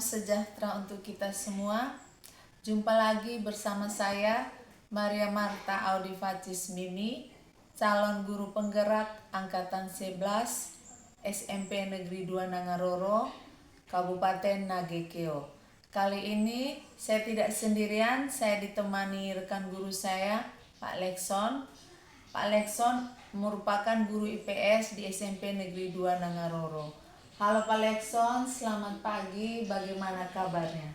sejahtera untuk kita semua. Jumpa lagi bersama saya, Maria Marta Audivacis Mimi, calon guru penggerak Angkatan 11 SMP Negeri 2 Nangaroro, Kabupaten Nagekeo. Kali ini saya tidak sendirian, saya ditemani rekan guru saya, Pak Lekson. Pak Lekson merupakan guru IPS di SMP Negeri 2 Nangaroro. Halo Pak Lekson, selamat pagi, bagaimana kabarnya?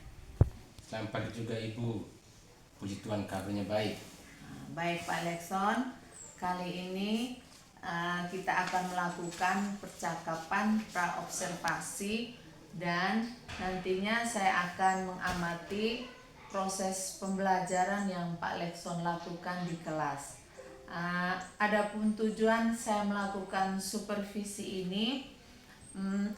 Selamat pagi juga Ibu, puji Tuhan kabarnya baik. Baik Pak Lekson, kali ini kita akan melakukan percakapan praobservasi dan nantinya saya akan mengamati proses pembelajaran yang Pak Lekson lakukan di kelas. Adapun tujuan saya melakukan supervisi ini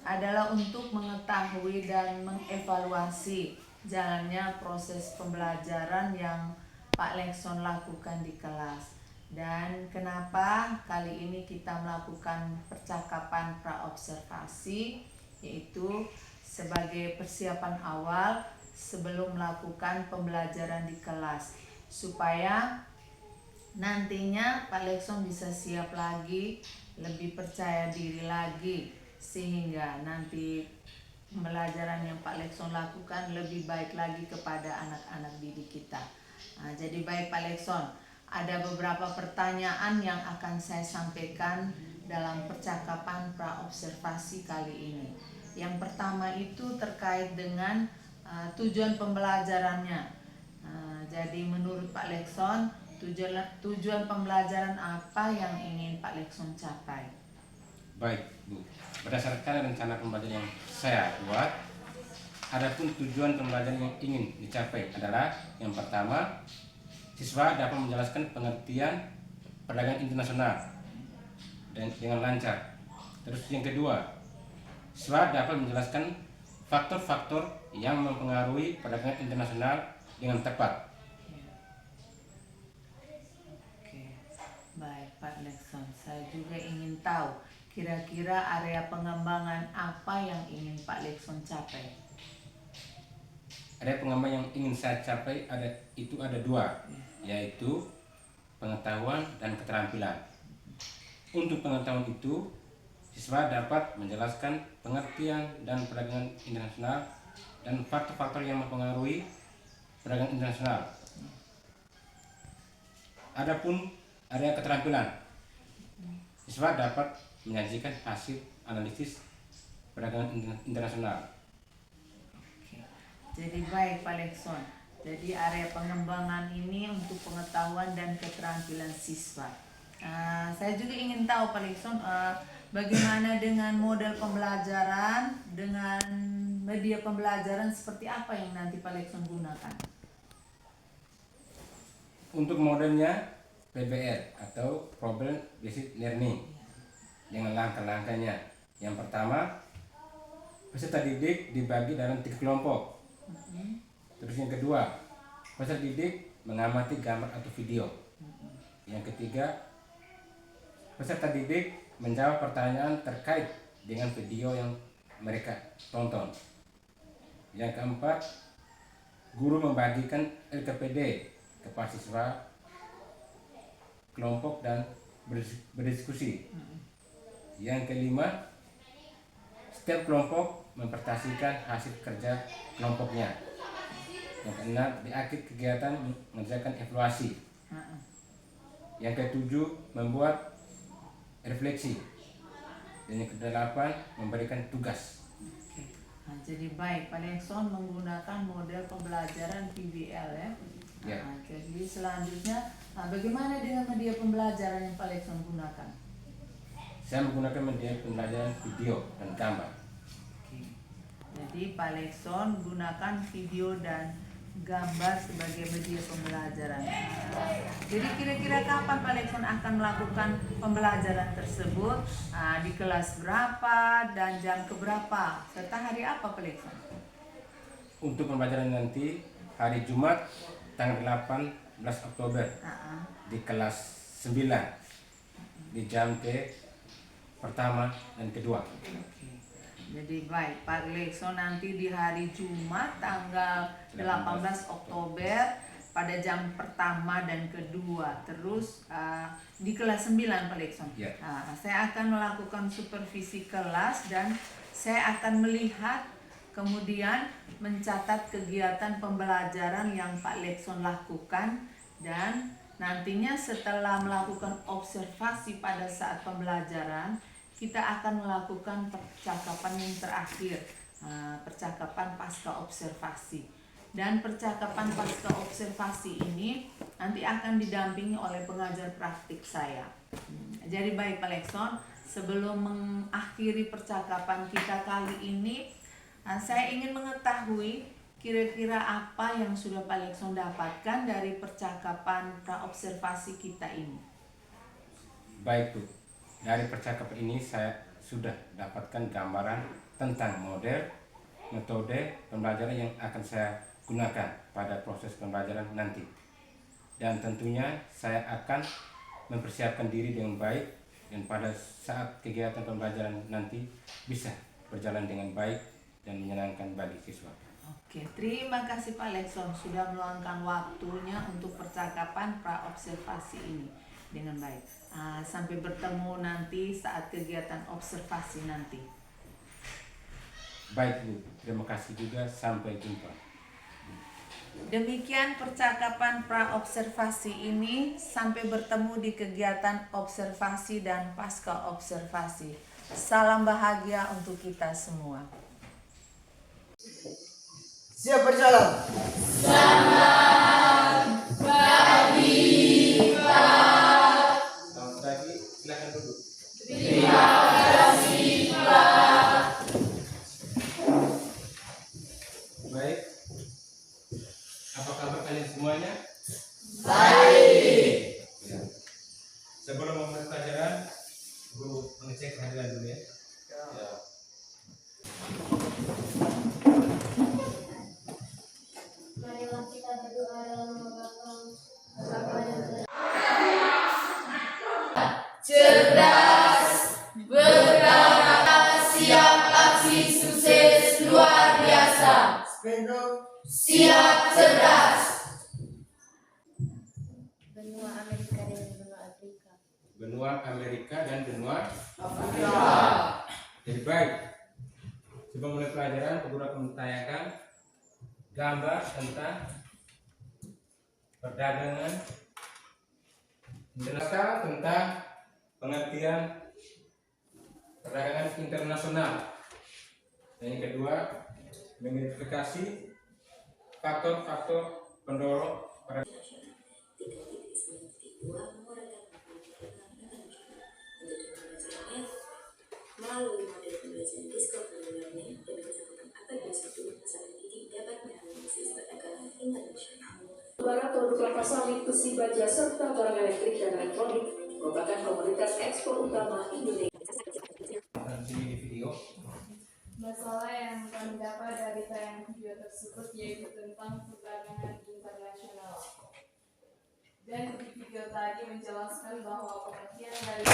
adalah untuk mengetahui dan mengevaluasi jalannya proses pembelajaran yang Pak Lekson lakukan di kelas. Dan kenapa kali ini kita melakukan percakapan praobservasi, yaitu sebagai persiapan awal sebelum melakukan pembelajaran di kelas, supaya nantinya Pak Lekson bisa siap lagi, lebih percaya diri lagi, sehingga nanti pembelajaran yang Pak Lekson lakukan lebih baik lagi kepada anak-anak didik kita. Jadi baik Pak Lekson, ada beberapa pertanyaan yang akan saya sampaikan dalam percakapan praobservasi kali ini. Yang pertama itu terkait dengan tujuan pembelajarannya. Jadi menurut Pak Lekson, tujuan pembelajaran apa yang ingin Pak Lekson capai? Baik Bu, berdasarkan rencana pembelajaran yang saya buat, adapun tujuan pembelajaran yang ingin dicapai adalah yang pertama, siswa dapat menjelaskan pengertian perdagangan internasional dan dengan lancar. Terus yang kedua, siswa dapat menjelaskan faktor-faktor yang mempengaruhi perdagangan internasional dengan tepat. Oke, baik Pak Lekson, saya juga ingin tahu kira-kira area pengembangan apa yang ingin Pak Lekson capai? Ada pengembangan yang ingin saya capai ada dua, yaitu pengetahuan dan keterampilan. Untuk pengetahuan itu, siswa dapat menjelaskan pengertian dan perdagangan internasional dan faktor-faktor yang mempengaruhi perdagangan internasional. Adapun area keterampilan, siswa dapat menyajikan hasil analisis perdagangan internasional. Jadi baik Pak Lekson, jadi area pengembangan ini untuk pengetahuan dan keterampilan siswa. Saya juga ingin tahu Pak Lekson, bagaimana dengan model pembelajaran, dengan media pembelajaran seperti apa yang nanti Pak Lekson gunakan? Untuk modelnya PBL atau Problem Based Learning dengan langkah-langkahnya. Yang pertama, peserta didik dibagi dalam 3 kelompok. Terus yang kedua, peserta didik mengamati gambar atau video. Yang ketiga, peserta didik menjawab pertanyaan terkait dengan video yang mereka tonton. Yang keempat, guru membagikan LKPD kepada siswa kelompok dan berdiskusi. Yang kelima, setiap kelompok mempresentasikan hasil kerja kelompoknya. Yang keenam, di akhir kegiatan mengerjakan evaluasi. Yang ketujuh, membuat refleksi. Dan yang kedelapan, memberikan tugas. Jadi baik, Pak Lekson menggunakan model pembelajaran PBL ya. Jadi selanjutnya, bagaimana dengan media pembelajaran yang Pak Lekson gunakan? Saya menggunakan media pembelajaran video dan gambar. Jadi Pak Lekson gunakan video dan gambar sebagai media pembelajaran. Jadi kira-kira kapan Pak Lekson akan melakukan pembelajaran tersebut? Di kelas berapa dan jam keberapa? Serta hari apa Pak Lekson? Untuk pembelajaran nanti hari Jumat tanggal 18 Oktober di kelas 9 di jam pertama dan kedua. Jadi baik Pak Lekson, nanti di hari Jumat tanggal 18 Oktober pada jam pertama dan kedua, terus di kelas 9 Pak Lekson. Ya. Saya akan melakukan supervisi kelas dan saya akan melihat kemudian mencatat kegiatan pembelajaran yang Pak Lekson lakukan, dan nantinya setelah melakukan observasi pada saat pembelajaran kita akan melakukan percakapan yang terakhir, percakapan pasca observasi. Dan percakapan pasca observasi ini nanti akan didampingi oleh pengajar praktik saya. Jadi baik Pak Lekson, sebelum mengakhiri percakapan kita kali ini, saya ingin mengetahui kira-kira apa yang sudah Pak Lekson dapatkan dari percakapan praobservasi kita ini. Baik Bu, dari percakapan ini saya sudah dapatkan gambaran tentang model, metode pembelajaran yang akan saya gunakan pada proses pembelajaran nanti. Dan tentunya saya akan mempersiapkan diri dengan baik dan pada saat kegiatan pembelajaran nanti bisa berjalan dengan baik dan menyenangkan bagi siswa. Oke, terima kasih Pak Lekson sudah meluangkan waktunya untuk percakapan praobservasi ini dengan baik. Sampai bertemu nanti saat kegiatan observasi nanti. Baik Bu, terima kasih juga, sampai jumpa. Demikian percakapan praobservasi ini, sampai bertemu di kegiatan observasi dan pasca observasi. Salam bahagia untuk kita semua. Siap berjalan. Selamat pagi, silakan duduk. Baik, apa kabar kalian semuanya? Baik. Ya. Sebelum memulai pelajaran, guru mengecek kehadiran dulu ya. Ya. Marilah kita berdoa dalam nama Bapa dan Putra. Cerdas, berkarakter, siap aksi sukses luar biasa. Spendo. Siap cerdas. Benua Amerika dan benua Afrika. Benua Amerika dan benua Afrika. Jadi baik, sebelum mulai pelajaran, guru akan mentayangkan gambar tentang perdagangan, menjelaskan tentang pengertian perdagangan internasional. Dan yang kedua, mengidentifikasi faktor-faktor pendorong melalui model pembelajaran Discovery Learning dan percakapan APB 1 pasangan didik dapat menganalisis perdagangan internasional. Barang produk kelapa sawit, besi baja, serta barang elektrik dan elektronik merupakan komoditas ekspor utama Indonesia. di video. Masalah yang kami dapat dari tayangan video tersebut yaitu tentang perdagangan internasional. Dan di video tadi menjelaskan bahwa pengertian dari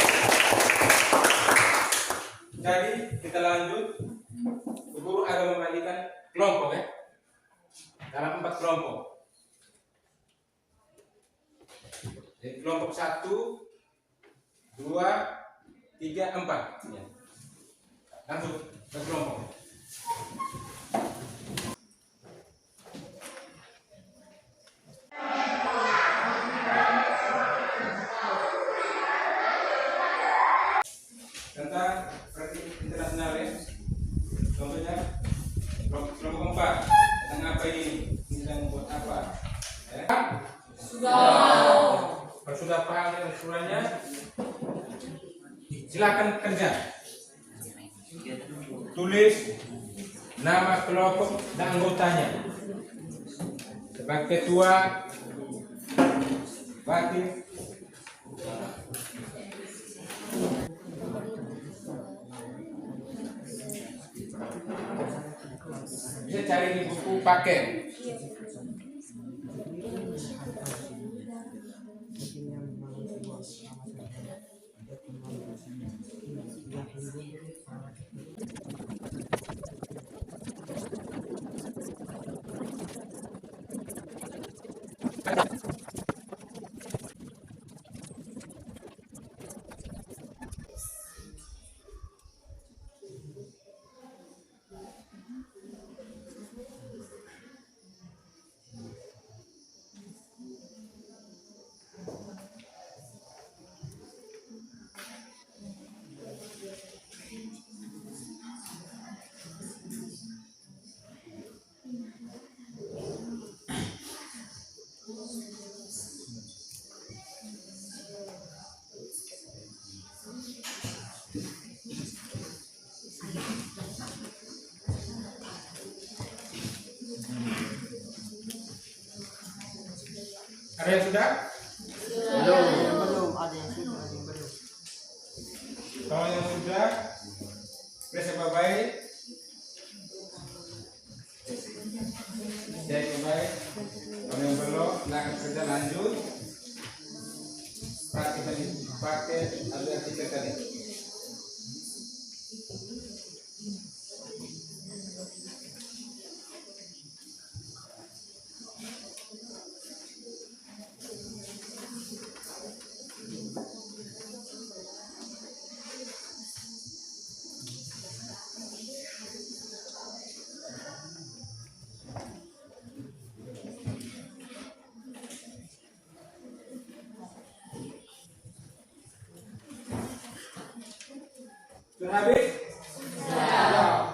Jadi kita lanjut. Guru akan membagikan kelompok ya, dalam 4 kelompok. Jadi kelompok 1, 2, 3, 4. Ya. Langsung ke kelompok. Tentang praktik internasional ya. Contohnya kelompok 4 tentang apa ini sedang membuat apa ya? Kalau sudah paham dengan suratnya, silakan kerja. Tulis nama kelompok dan anggotanya. Sebagai ketua, wakil. Bisa cari di buku paket. Ada yang sudah? Belum, ada yang sudah, ada yang belum. Kalau yang sudah, press baik. Jadi baik. Kalau yang belum, silakan kerja lanjut. Pakai atau yang kita tadi. Sudah habis? Sudah.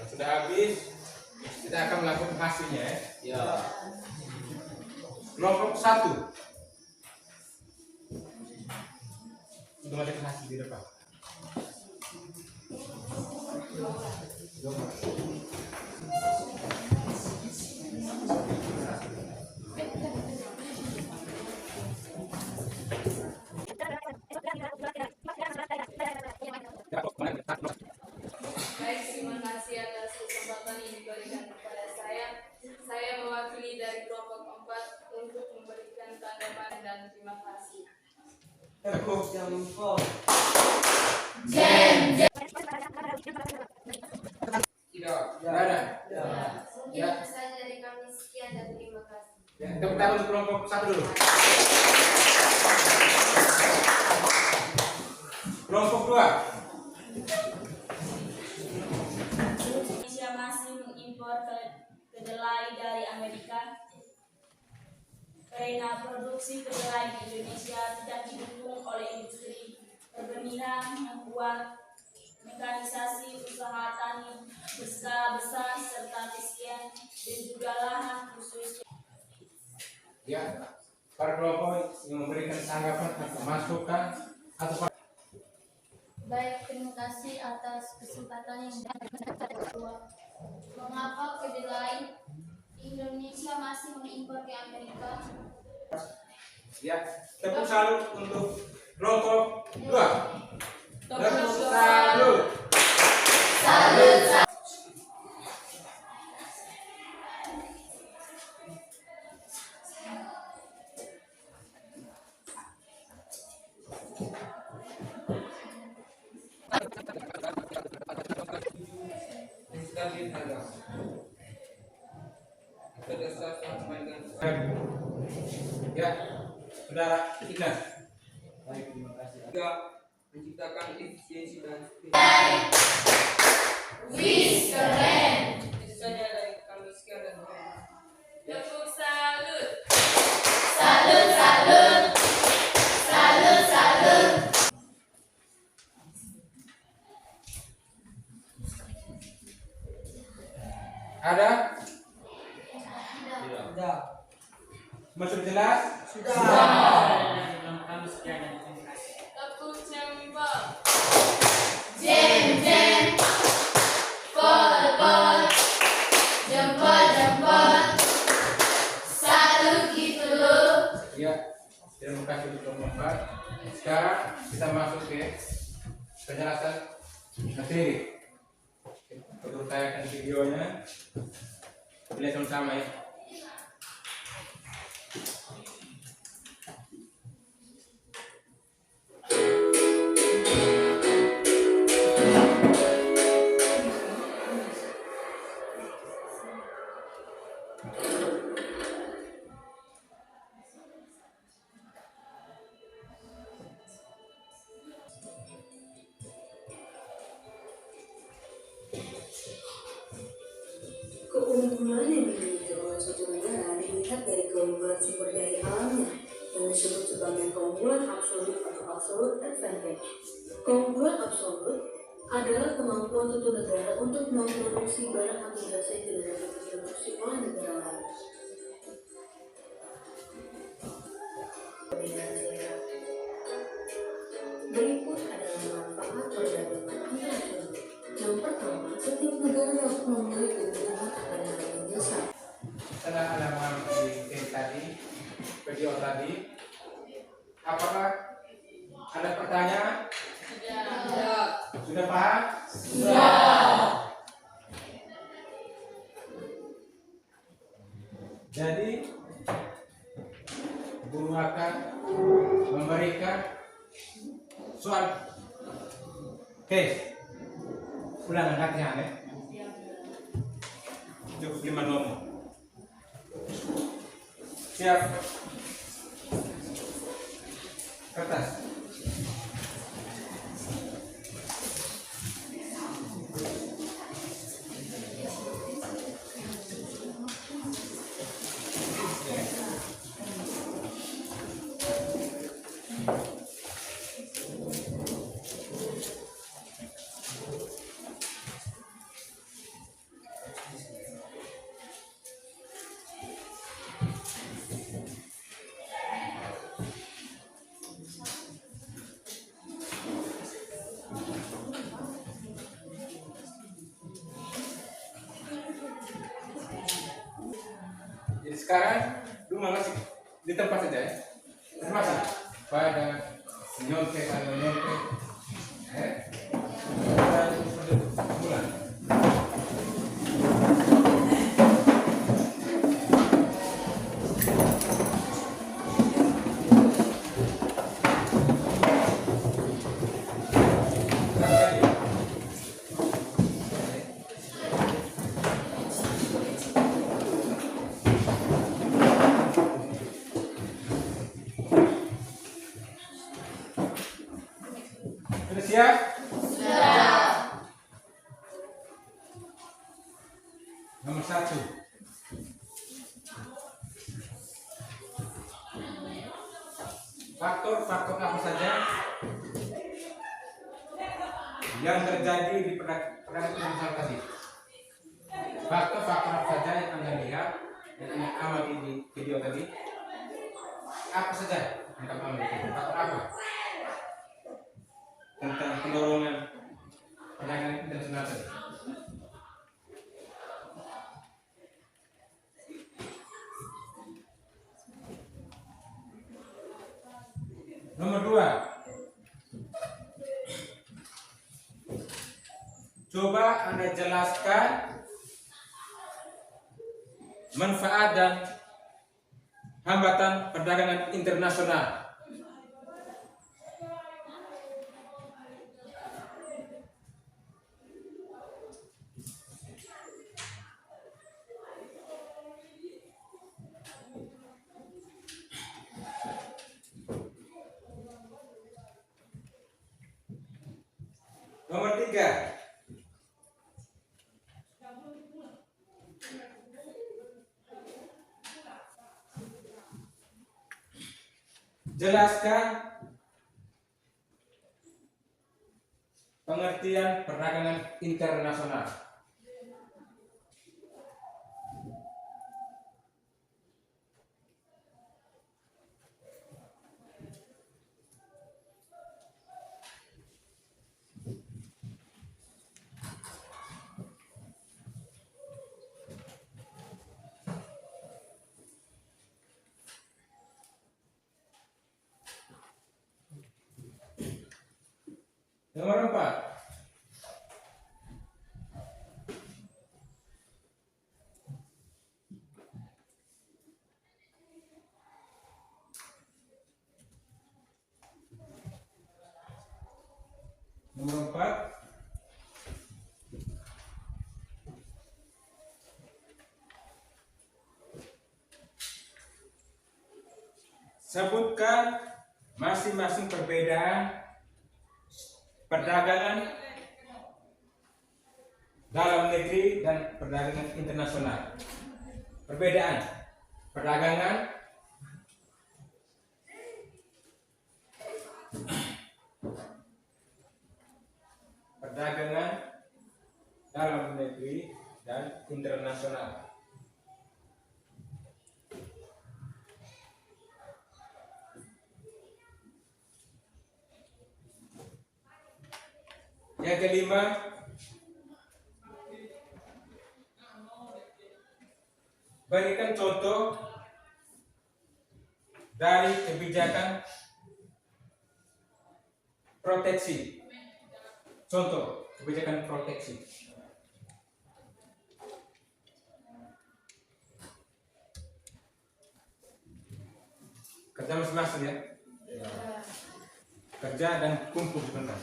Sudah habis. Kita akan melakukan hasilnya ya. Kelompok 1. Untuk melakukan hasil di depan. Baik, terima kasih atas kesempatan yang diberikan kepada saya. Saya mewakili dari kelompok 4 untuk memberikan tanggapan dan terima kasih. Tepuk jempol. Tidak ada. Mungkin itu saja dari kami. Sekian dan terima kasih. Ya, tepuk tangan untuk kelompok 1 dulu. Kelompok 2. Indonesia masih mengimpor kedelai dari Amerika karena produksi kedelai di Indonesia tidak didukung oleh industri perbenihan yang kuat, mekanisasi usaha tani berskala besar serta miskin dan juga lahan khusus. Ya, para kelompok yang memberikan tanggapan atau masukan atau Baik, terima kasih atas kesempatan yang diberikan. Mengapa kedelai Indonesia masih mengimpor ke Amerika? ya, tepuk salut untuk kelompok 2. Tepuk salut. Ya, saudara Ikhlas. Baik, terima kasih. Juga menciptakan efisiensi dan Keren. itu saja dari kami. Sekian dan terima kasih. Tepuk salut. Salut, salut. Salut, salut. Ada? Sudah. Semua sudah jelas? Sudah. Tepuk jempol. Jeng, jeng. Pol, pol. Jempol, jempol. Salut gitu loh. Ya, terima kasih untuk kelompok 4. Sekarang kita masuk ke penjelasan materi. Untuk tayangan videonya, lihat sama-sama ya. Keuntungan yang dimiliki oleh suatu negara dilihat dari keunggulan sumber daya alamnya yang disebut sebagai keunggulan absolut atau absolute advantage. Keunggulan absolut adalah kemampuan suatu negara untuk memproduksi barang atau jasa yang tidak dapat diproduksi oleh negara lain. Berikut adalah manfaat perdagangan internasional. Yang pertama, setiap negara dapat memiliki keuntungan akan barang dan jasa. Setelah halaman di tadi, tadi. Apakah ada pertanyaan? Sudah paham? Jadi guru akan memberikan soal case. Ulang angkatnya ya. Cukup 5 nomor. Siap. Kertas. Jadi sekarang rumah masih di tempat saja ya. Terima kasih pada nyontek atau nyontek. Mulai. Sudah siap? Nomor 1. Faktor-faktor apa saja yang terjadi di perdagangan internasional tadi? Faktor-faktor apa saja yang Anda lihat, yang Anda amati di video tadi? Apa saja yang kamu amati? Faktor apa? Tentang pendorongan perdagangan internasional tadi. Nomor 2. Coba Anda jelaskan manfaat dan hambatan perdagangan internasional. Nomor 3. Jelaskan pengertian perdagangan internasional. Nomor 4. Nomor 4. Sebutkan masing-masing perbedaan perdagangan dalam negeri dan perdagangan internasional. Perbedaan perdagangan dalam negeri dan internasional. Yang kelima, berikan contoh dari kebijakan proteksi. Contoh kebijakan proteksi. Kerja masing-masing ya. Kerja dan kumpul sebentar.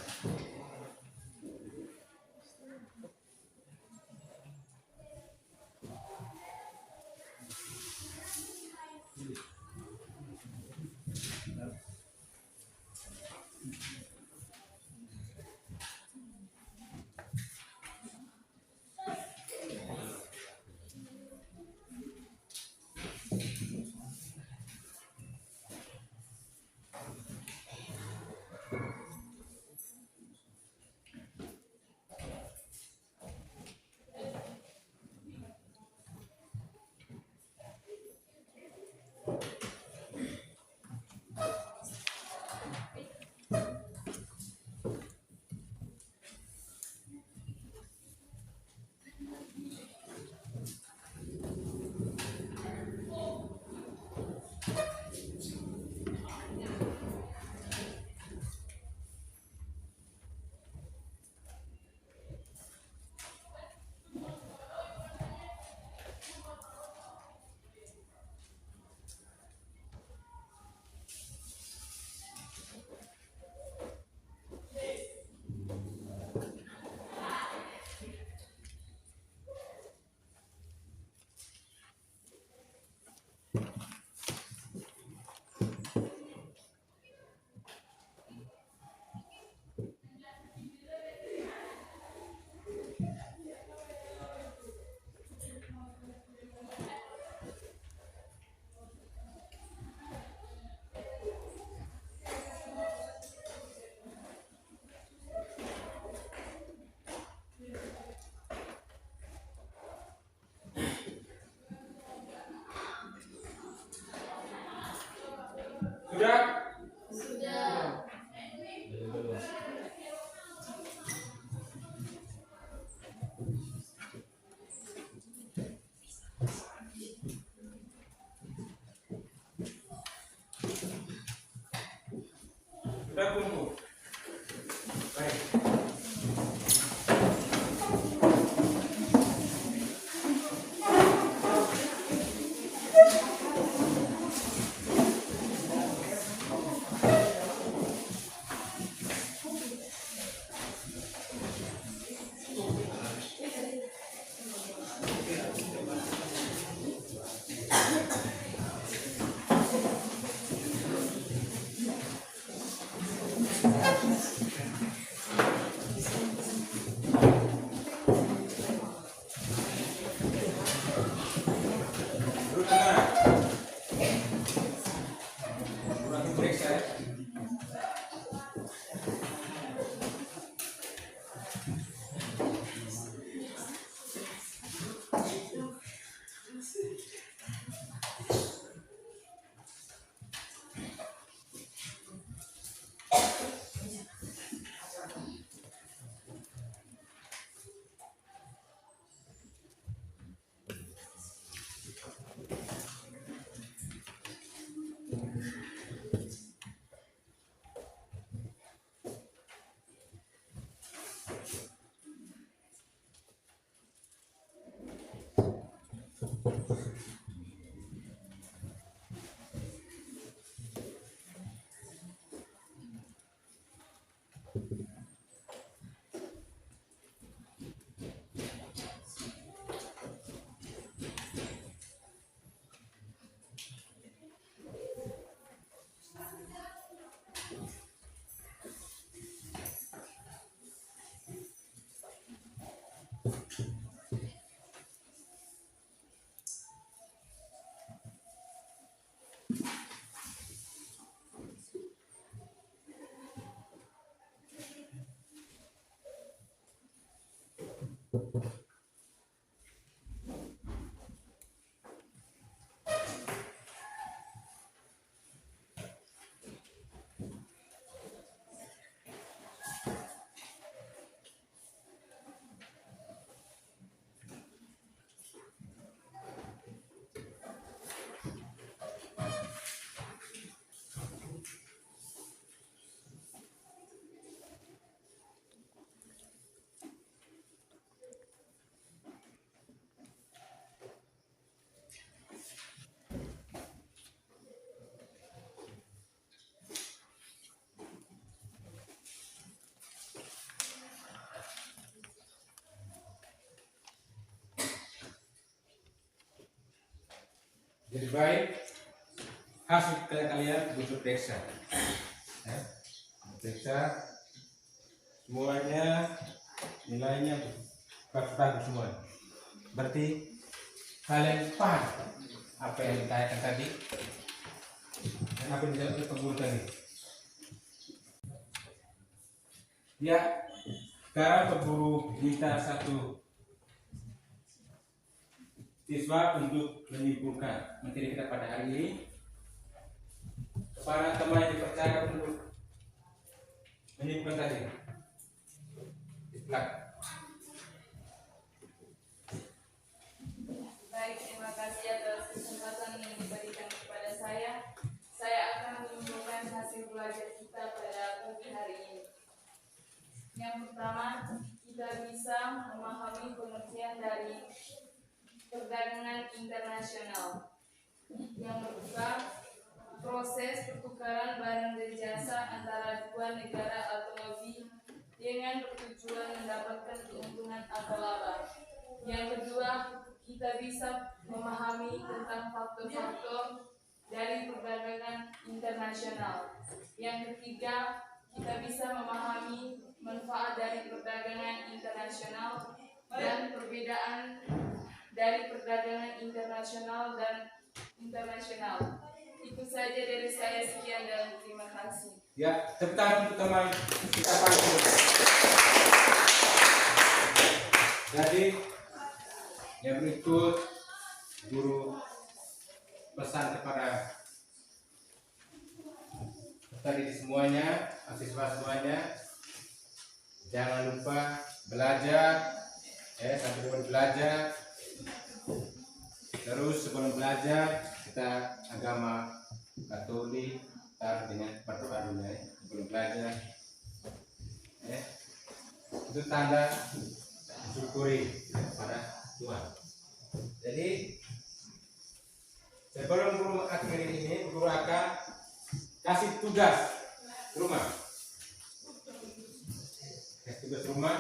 Sudah? Sudah. Sudah kumpul. Baik. Duduk tenang. Kurangi periksa ya. Jadi baik hasil kalian butuh periksa. Ya. Periksa semuanya nilainya bagus semua. Berarti kalian paham apa yang ditanyakan tadi dan apa yang dijelaskan pengurus tadi. Ya, sekarang berburu minta satu siswa untuk menyimpulkan materi kita pada hari ini. Para teman yang dipercayakan untuk menyimpulkan tadi. Silakan. Baik, terima kasih atas kesempatan yang diberikan kepada saya. Saya akan menyimpulkan hasil belajar kita pada pagi hari ini. Yang pertama, kita bisa memahami pengertian dari perdagangan internasional. Yang kedua, proses pertukaran barang dan jasa antara dua negara atau lebih dengan bertujuan mendapatkan keuntungan atau laba. Yang kedua, kita bisa memahami tentang faktor-faktor dari perdagangan internasional. Yang ketiga, kita bisa memahami manfaat dari perdagangan internasional dan perbedaan dari perdagangan internasional dan internasional. Itu saja dari saya, sekian dan terima kasih. Ya, tepuk tangan untuk teman kita panggil. Jadi yang berikut guru pesan kepada tadi semuanya, siswa semuanya, jangan lupa belajar, sampai dengan belajar. Terus sebelum belajar kita agama Katolik dengan perpaduan sebelum belajar, itu tanda syukuri kepada Tuhan. Jadi sebelum guru mengakhiri ini, guru akan kasih tugas rumah. Tugas rumah,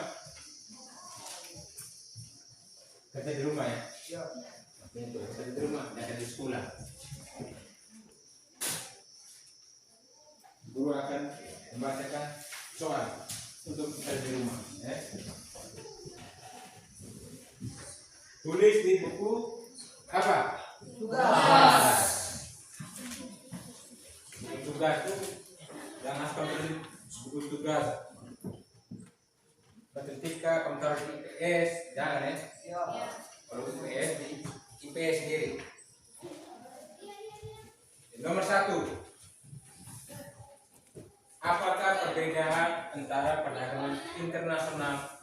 kerja di rumah ya. Kerja di rumah, kerja di sekolah. Guru akan membacakan soal untuk kerja di rumah. Tulis di buku apa? Tugas. Tugas itu jangan sampai di buku tugas. Ketika kamu taruh di IPS, jangan ya. Kalau di IPS, di IPS sendiri. Nomor 1, apakah perbedaan antara perdagangan internasional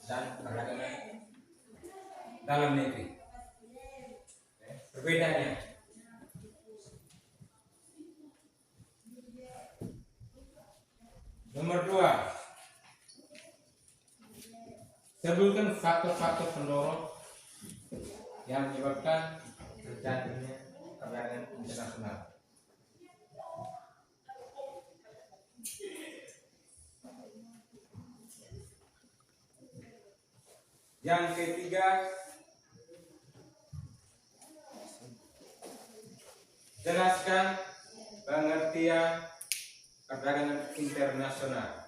dan perdagangan dalam negeri? Perbedaannya. Nomor 2, sebutkan faktor-faktor pendorong yang menyebabkan terjadinya perdagangan internasional. Yang ketiga, jelaskan pengertian perdagangan internasional.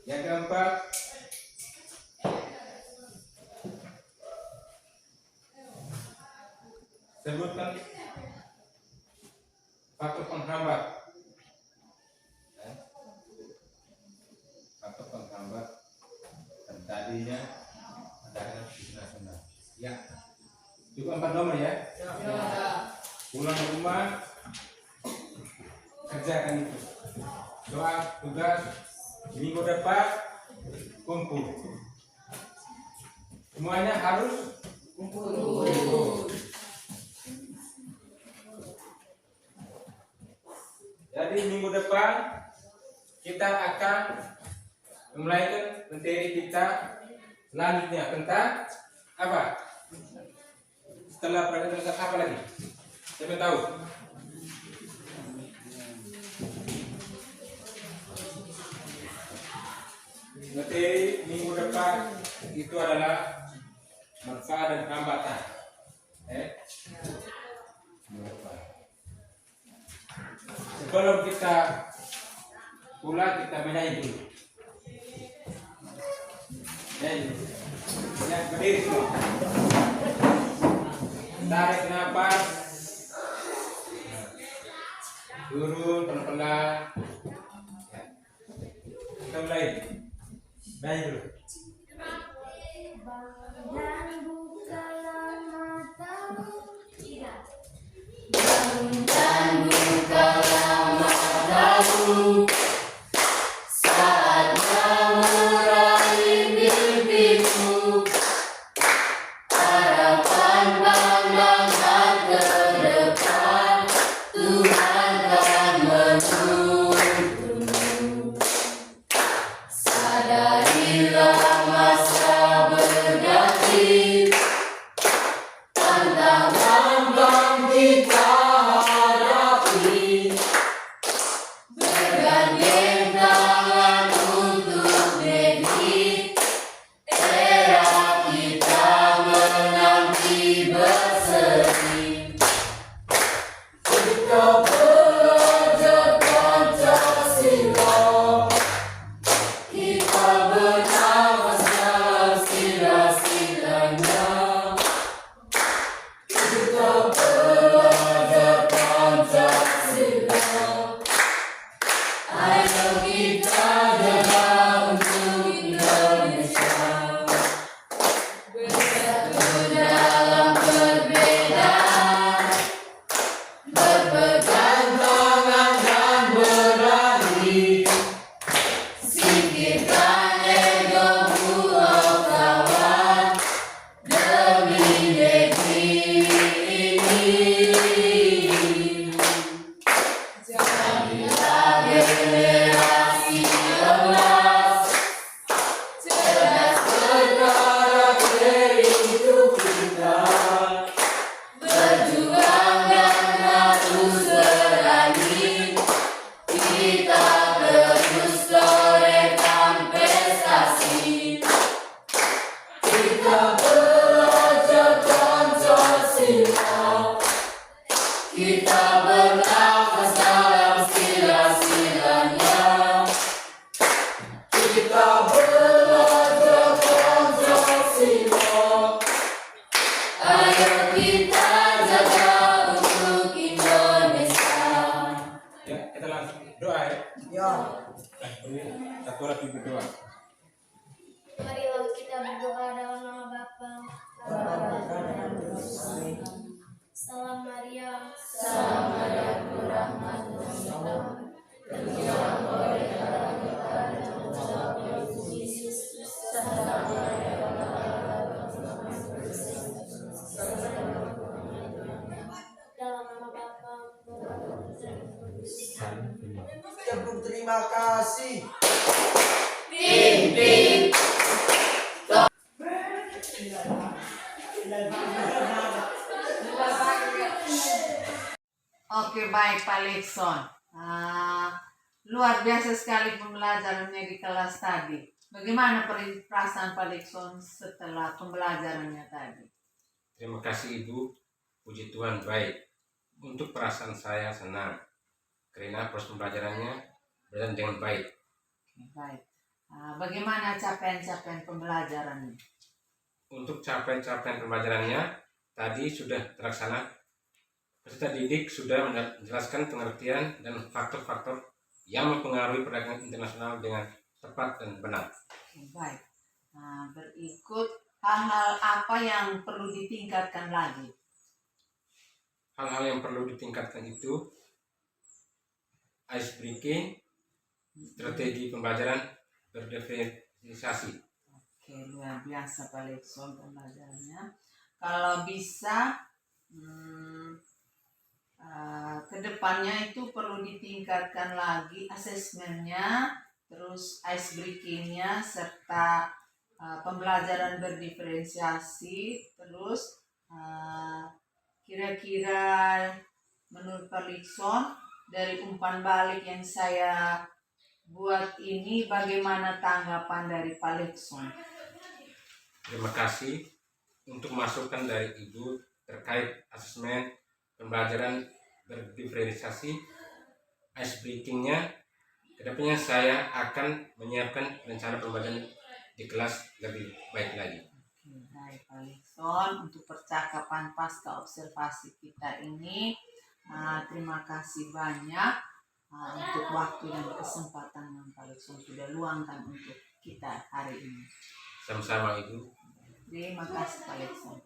Yang keempat, sebutkan faktor penghambat. Faktor penghambat terjadinya perdagangan internasional. Ya, cukup 4 nomor ya. Pulang ke rumah, kerjakan itu. Soal tugas minggu depan kumpul. Semuanya harus kumpul. Jadi minggu depan kita akan memulai materi kita selanjutnya tentang apa? Setelah peradaban apa lagi? Siapa tahu? materi minggu depan itu adalah manfaat dan hambatan. Sebelum kita pulang kita menyanyi dulu. Nyanyi dulu. Ya, berdiri semua. Tarik nafas. Turun pelan-pelan. Ya. Kita mulai. Nyanyi dulu. Dan bukalah matamu. Ya, kita langsung doa ya. Ya. Satu lagi berdoa. Marilah kita berdoa dalam nama Bapa. Salam Maria. Salam Maria, penuh rahmat Tuhan. Terpujilah engkau di antara kita dan terpujilah Yesus Kristus. Salam Maria, dalam nama Bapa. Ucapkan terima kasih. Oke, baik Pak Lekson. Luar biasa sekali pembelajarannya di kelas tadi. Bagaimana perasaan Pak Lekson setelah pembelajarannya tadi? Terima kasih Ibu. Puji Tuhan baik. Untuk perasaan saya senang karena proses pembelajarannya berjalan dengan baik. Baik. Bagaimana capaian-capaian pembelajarannya? Untuk capaian-capaian pembelajarannya tadi sudah terlaksana. Peserta didik sudah menjelaskan pengertian dan faktor-faktor yang mempengaruhi perdagangan internasional dengan tepat dan benar. Baik. Berikut hal-hal apa yang perlu ditingkatkan lagi? Hal-hal yang perlu ditingkatkan itu ice breaking, strategi pembelajaran berdiferensiasi. Oke, luar biasa Pak Lekson pembelajarannya. Kalau bisa kedepannya itu perlu ditingkatkan lagi asesmennya, terus ice breakingnya, serta pembelajaran berdiferensiasi. Terus kira-kira menurut Pak Lekson dari umpan balik yang saya buat ini bagaimana tanggapan dari Pak Lekson? Terima kasih untuk masukan dari Ibu terkait asesmen pembelajaran berdiferensiasi. Ice breaking-nya, kedepannya saya akan menyiapkan rencana pembelajaran di kelas lebih baik lagi. Baik Pak Lekson, untuk percakapan pasca observasi kita ini, terima kasih banyak untuk waktu dan kesempatan yang Pak Lekson sudah luangkan untuk kita hari ini. Sama-sama Ibu. Terima kasih Pak Lekson.